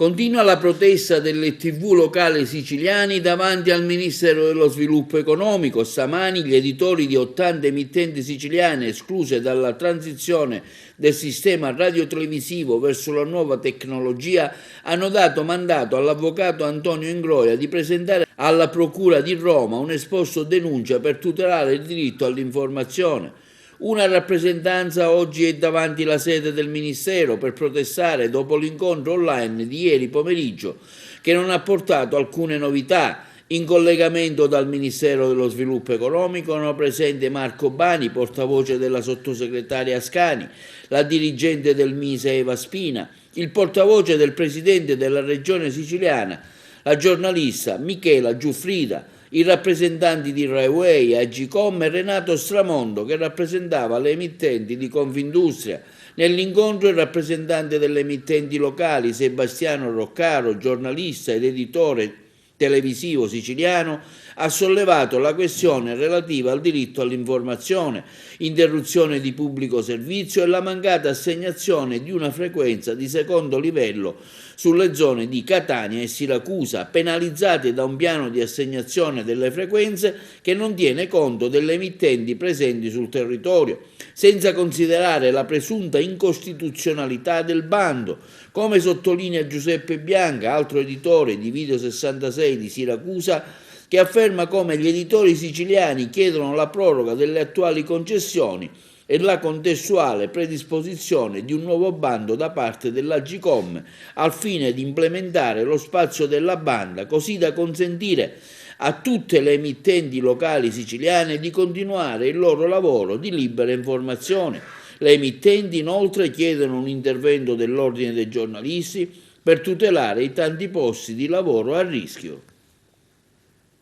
Continua la protesta delle TV locali siciliani davanti al Ministero dello Sviluppo Economico. Stamani gli editori di 80 emittenti siciliane escluse dalla transizione del sistema radiotelevisivo verso la nuova tecnologia hanno dato mandato all'avvocato Antonio Ingroia di presentare alla Procura di Roma un esposto denuncia per tutelare il diritto all'informazione. Una rappresentanza oggi è davanti la sede del Ministero per protestare dopo l'incontro online di ieri pomeriggio che non ha portato alcune novità. In collegamento dal Ministero dello Sviluppo Economico erano presenti Marco Bani, portavoce della sottosegretaria Ascani, la dirigente del Mise Eva Spina, il portavoce del presidente della regione siciliana, la giornalista Michela Giuffrida, i rappresentanti di Rai Way, Agcom e Renato Stramondo che rappresentava le emittenti di Confindustria. Nell'incontro il rappresentante delle emittenti locali Sebastiano Roccaro, giornalista ed editore televisivo siciliano, ha sollevato la questione relativa al diritto all'informazione, interruzione di pubblico servizio e la mancata assegnazione di una frequenza di secondo livello sulle zone di Catania e Siracusa, penalizzate da un piano di assegnazione delle frequenze che non tiene conto delle emittenti presenti sul territorio, senza considerare la presunta incostituzionalità del bando, come sottolinea Giuseppe Bianca, altro editore di Video 66 di Siracusa, che afferma come gli editori siciliani chiedono la proroga delle attuali concessioni e la contestuale predisposizione di un nuovo bando da parte dell'Agcom al fine di implementare lo spazio della banda, così da consentire a tutte le emittenti locali siciliane di continuare il loro lavoro di libera informazione. Le emittenti inoltre chiedono un intervento dell'Ordine dei giornalisti per tutelare i tanti posti di lavoro a rischio.